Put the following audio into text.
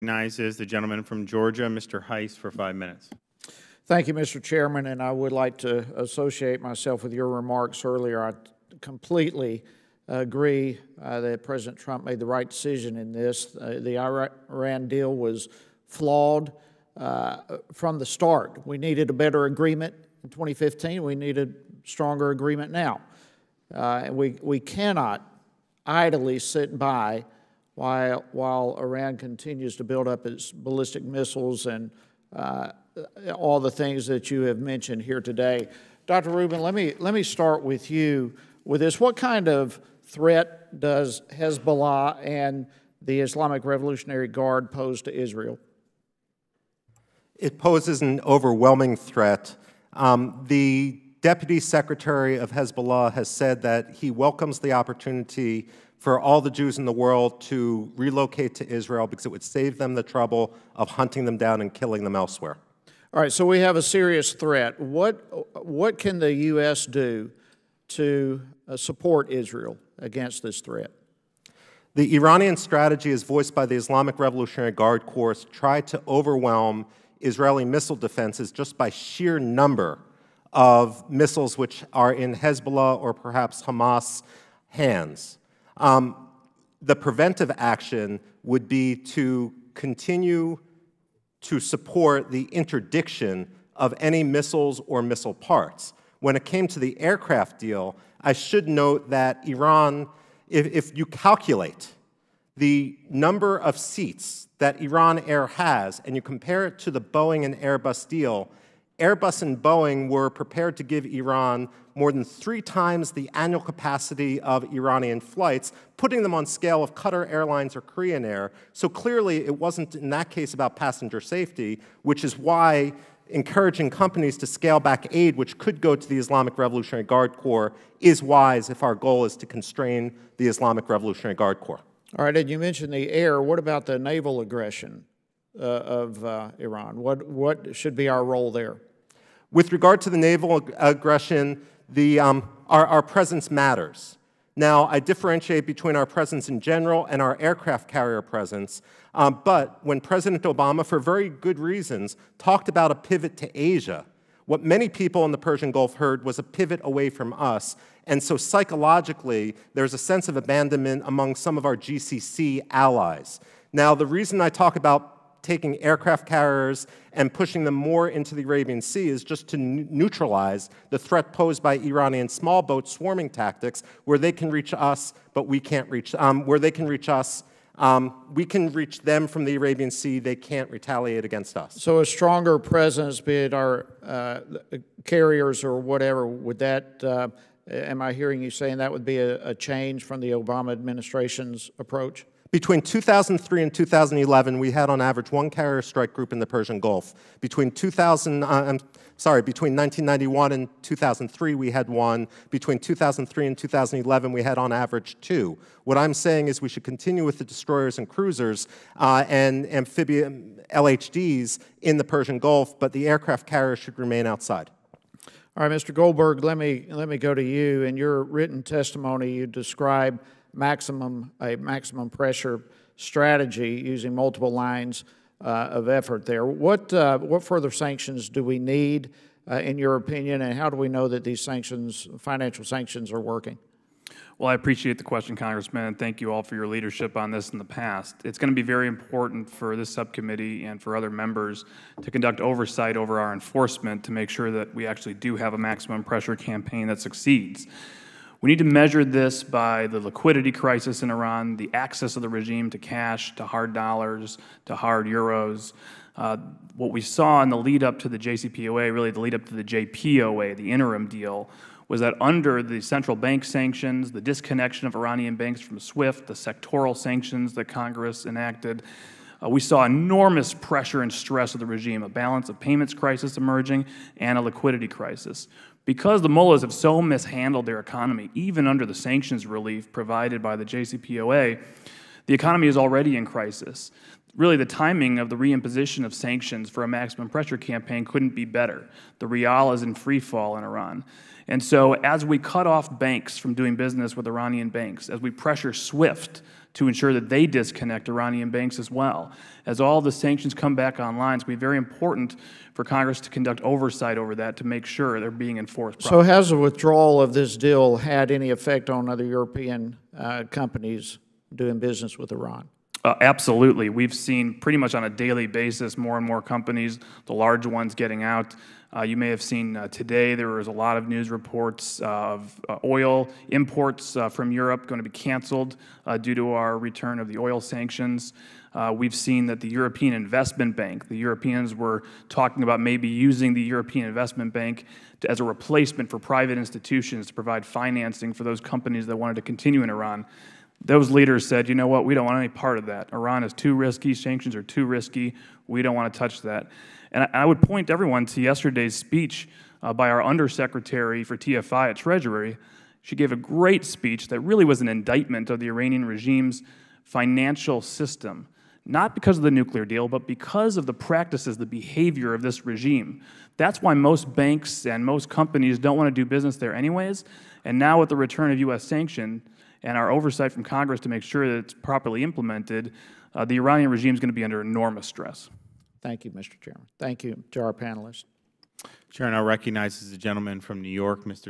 Recognizes the gentleman from Georgia, Mr. Hice, for 5 minutes. Thank you, Mr. Chairman, and I would like to associate myself with your remarks earlier. I completely agree that President Trump made the right decision in this. The Iran deal was flawed from the start. We needed a better agreement in 2015. We needed a stronger agreement now. And we cannot idly sit by while Iran continues to build up its ballistic missiles and all the things that you have mentioned here today. Dr. Rubin, let me start with you with this. What kind of threat does Hezbollah and the Islamic Revolutionary Guard pose to Israel? It poses an overwhelming threat. The Deputy Secretary of Hezbollah has said that he welcomes the opportunity for all the Jews in the world to relocate to Israel because it would save them the trouble of hunting them down and killing them elsewhere. All right, so we have a serious threat. What can the U.S. do to support Israel against this threat? The Iranian strategy, as voiced by the Islamic Revolutionary Guard Corps, tried to overwhelm Israeli missile defenses just by sheer number of missiles which are in Hezbollah or perhaps Hamas hands. The preventive action would be to continue to support the interdiction of any missiles or missile parts. When it came to the aircraft deal, I should note that Iran, if you calculate the number of seats that Iran Air has and you compare it to the Boeing and Airbus deal, Airbus and Boeing were prepared to give Iran more than 3 times the annual capacity of Iranian flights, putting them on scale of Qatar Airlines or Korean Air. So clearly it wasn't in that case about passenger safety, which is why encouraging companies to scale back aid, which could go to the Islamic Revolutionary Guard Corps, is wise if our goal is to constrain the Islamic Revolutionary Guard Corps. All right, and you mentioned the air. What about the naval aggression of Iran? What should be our role there? With regard to the naval aggression, our presence matters. Now, I differentiate between our presence in general and our aircraft carrier presence, but when President Obama, for very good reasons, talked about a pivot to Asia, what many people in the Persian Gulf heard was a pivot away from us, and so psychologically, there's a sense of abandonment among some of our GCC allies. Now, the reason I talk about taking aircraft carriers and pushing them more into the Arabian Sea is just to neutralize the threat posed by Iranian small boat swarming tactics, where they can reach us, but we can't reach, where they can reach us, we can reach them from the Arabian Sea, they can't retaliate against us. So a stronger presence, be it our carriers or whatever, would that, am I hearing you saying that would be a change from the Obama administration's approach? Between 2003 and 2011, we had on average 1 carrier strike group in the Persian Gulf. Between 1991 and 2003, we had 1. Between 2003 and 2011, we had on average 2. What I'm saying is we should continue with the destroyers and cruisers and amphibian LHDs in the Persian Gulf, but the aircraft carriers should remain outside. All right, Mr. Goldberg, let me go to you. In your written testimony, you describe a maximum pressure strategy using multiple lines of effort there. What further sanctions do we need, in your opinion, and how do we know that these sanctions, financial sanctions, are working? Well, I appreciate the question, Congressman, and thank you all for your leadership on this in the past. It's going to be very important for this subcommittee and for other members to conduct oversight over our enforcement to make sure that we actually do have a maximum pressure campaign that succeeds. We need to measure this by the liquidity crisis in Iran, the access of the regime to cash, to hard dollars, to hard euros. What we saw in the lead up to the JCPOA, really the lead up to the JPOA, the interim deal, was that under the central bank sanctions, the disconnection of Iranian banks from SWIFT, the sectoral sanctions that Congress enacted, we saw enormous pressure and stress of the regime, a balance of payments crisis emerging and a liquidity crisis. Because the mullahs have so mishandled their economy, even under the sanctions relief provided by the JCPOA, the economy is already in crisis. Really, the timing of the reimposition of sanctions for a maximum pressure campaign couldn't be better. The rial is in free fall in Iran. And so as we cut off banks from doing business with Iranian banks, as we pressure SWIFT to ensure that they disconnect Iranian banks as well. As all the sanctions come back online, it's going to be very important for Congress to conduct oversight over that to make sure they're being enforced properly. So has the withdrawal of this deal had any effect on other European companies doing business with Iran? Absolutely. We've seen pretty much on a daily basis more and more companies, the large ones, getting out. You may have seen today there was a lot of news reports of oil imports from Europe going to be canceled due to our return of the oil sanctions. We've seen that the European Investment Bank, the Europeans were talking about maybe using the European Investment Bank as a replacement for private institutions to provide financing for those companies that wanted to continue in Iran. Those leaders said, you know what, we don't want any part of that. Iran is too risky, sanctions are too risky, we don't want to touch that. And I would point everyone to yesterday's speech by our Undersecretary for TFI at Treasury. She gave a great speech that really was an indictment of the Iranian regime's financial system, not because of the nuclear deal, but because of the practices, the behavior of this regime. That's why most banks and most companies don't want to do business there anyways. And now with the return of U.S. sanction, and our oversight from Congress to make sure that it's properly implemented, the Iranian regime is going to be under enormous stress. Thank you, Mr. Chairman. Thank you to our panelists. Chair now recognizes the gentleman from New York, Mr.